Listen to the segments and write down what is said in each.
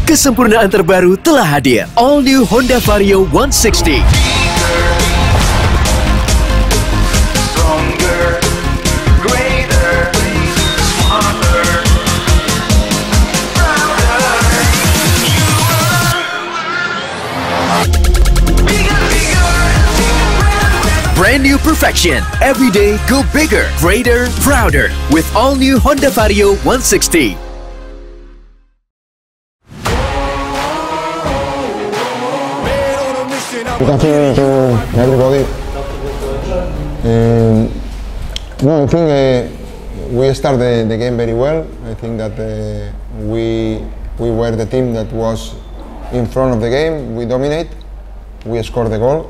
Kesempurnaan terbaru telah hadir. All New Honda Vario 160. Brand new perfection. Every day go bigger, greater, prouder with all new Honda Vario 160. Good afternoon to everybody. No, I think we started the game very well. I think that we were the team that was in front of the game. We dominate. We scored the goal,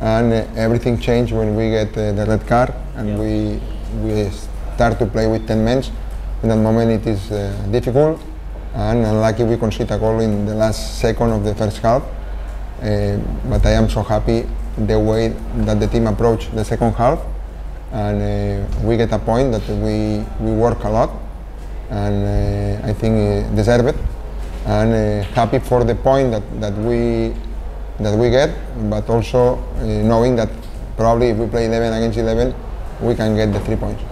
and everything changed when we get the red card and we start to play with 10 men. In that moment, it is difficult, and unlucky we concede a goal in the last second of the first half. But I am so happy the way that the team approached the second half, and we get a point that we work a lot, and I think deserve it, and happy for the point that we get, but also knowing that probably if we play 11 against 11 we can get the 3 points.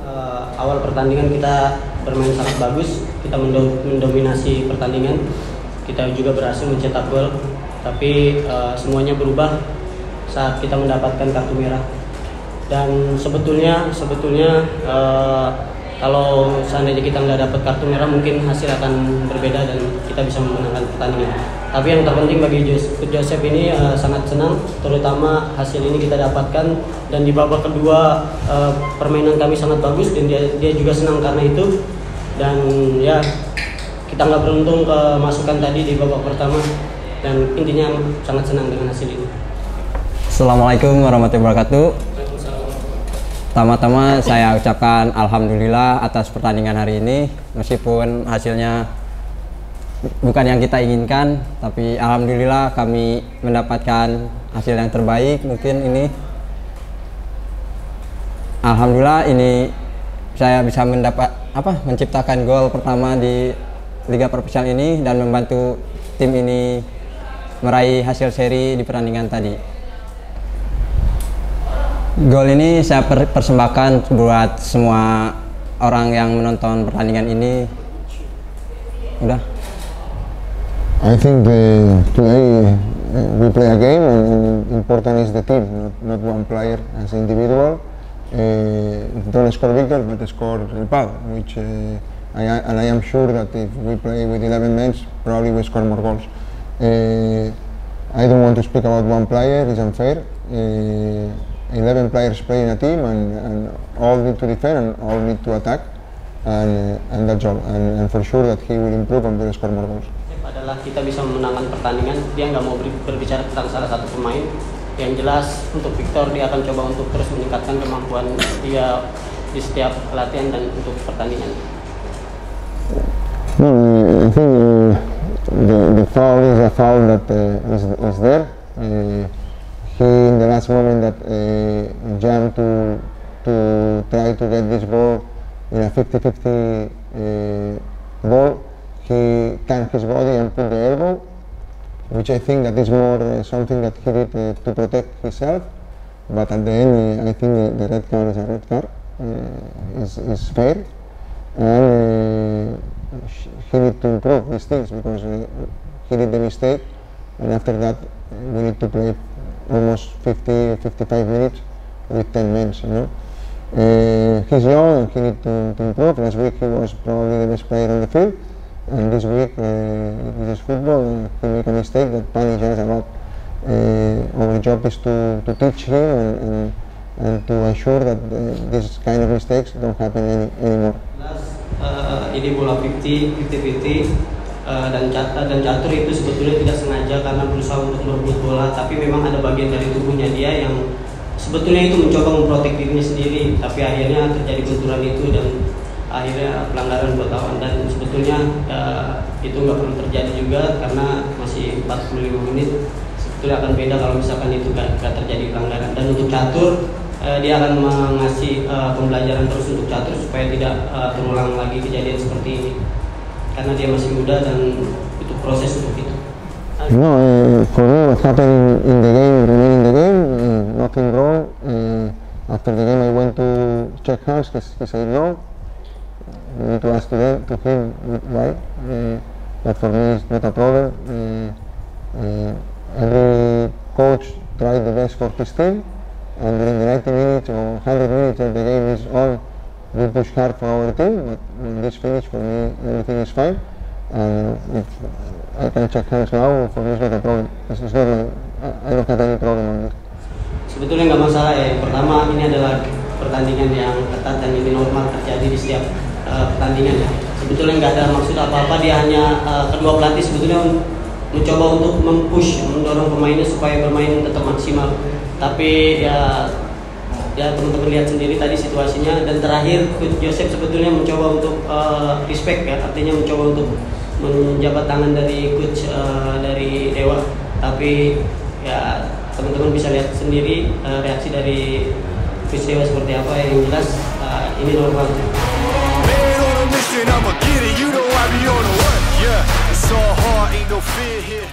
Awal pertandingan kita bermain sangat bagus, kita mendominasi pertandingan, kita juga berhasil mencetak gol. Tapi semuanya berubah saat kita mendapatkan kartu merah. Dan sebetulnya kalau seandainya kita nggak dapat kartu merah mungkin hasil akan berbeda dan kita bisa memenangkan pertandingan. Tapi yang terpenting bagi Joseph ini sangat senang, terutama hasil ini kita dapatkan, dan di babak kedua permainan kami sangat bagus dan dia juga senang karena itu. Dan ya kita nggak beruntung kemasukan tadi di babak pertama. Dan intinya sangat senang dengan hasil ini. Assalamualaikum warahmatullahi wabarakatuh. Pertama-tama saya ucapkan alhamdulillah atas pertandingan hari ini. Meskipun hasilnya bukan yang kita inginkan, tapi alhamdulillah kami mendapatkan hasil yang terbaik. Mungkin ini alhamdulillah ini saya bisa menciptakan gol pertama di Liga Profesional ini dan membantu tim ini meraih hasil seri di pertandingan tadi. Gol ini saya persembahkan buat semua orang yang menonton pertandingan ini. Udah. I think today we play a game, and important is the team, not one player as individual. Don't score Victor, but score El Pal, which I am sure that if we play with 11 men, probably we score more goals. I don't want to speak about one player, it's unfair. 11 players play in a team, and all need to defend and all need to attack, and that's all. And for sure that he will improve and will score more goals. Adalah kita bisa memenangkan pertandingan. Dia nggak mau berbicara tentang salah satu pemain. Yang jelas untuk Victor, dia akan coba untuk terus meningkatkan kemampuan dia di setiap latihan dan untuk pertandingan. No, I think the foul is a foul that is there. He in the last moment that jumped to try to get this ball in a 50-50 ball, he turned his body and put the elbow, which I think that is more something that he did to protect himself. But at the end, I think the red card is a red card, is fair, and he need to improve these things because he did the mistake, and after that we need to play almost 50 or 55 minutes with 10 men, you know. He's young and he need to improve. Last week he was probably the best player on the field, and this week this is football, he make a mistake that punish us a lot. Our job is to teach him and to ensure that this kind of mistakes don't happen anymore. Ini bola 50-50 dan catur itu sebetulnya tidak sengaja karena berusaha untuk merebut bola, tapi memang ada bagian dari tubuhnya dia yang sebetulnya itu mencoba memprotek dirinya sendiri, tapi akhirnya terjadi benturan itu dan akhirnya pelanggaran buat lawan. Dan sebetulnya itu nggak perlu terjadi juga karena masih 45 menit. Sebetulnya akan beda kalau misalkan itu nggak terjadi pelanggaran. Dan untuk catur dia akan mengasih pembelajaran terus untuk catur supaya tidak terulang lagi kejadian seperti ini, karena dia masih muda dan itu proses untuk itu? No, for me what happened in the game, remaining the game, nothing wrong. After the game I went to check house, he said no. You need to ask to him why. But for me it's not a problem. Every coach tried the best for his team, and during the 90 minutes or 100 minutes that the game is on, we push hard for our team, but when this finish, for me everything is fine. And if I can check hands now, for me it's not a problem. It's not like, I don't have any problem on this. Sebetulnya nggak masalah ya. Pertama, ini adalah pertandingan yang ketat dan ini normal terjadi di setiap pertandingan ya. Sebetulnya nggak ada maksud apa-apa, dia hanya kedua pelatih sebetulnya mencoba untuk mempush, mendorong pemainnya supaya bermain tetap maksimal. Tapi ya teman-teman lihat sendiri tadi situasinya. Dan terakhir Coach Joseph sebetulnya mencoba untuk respect ya, artinya mencoba untuk menjabat tangan dari coach dari Dewa. Tapi ya teman-teman bisa lihat sendiri reaksi dari Coach Dewa seperti apa. Yang jelas ini normal. I'ma get it, you know I be on the run, yeah. It's all hard, ain't no fear here.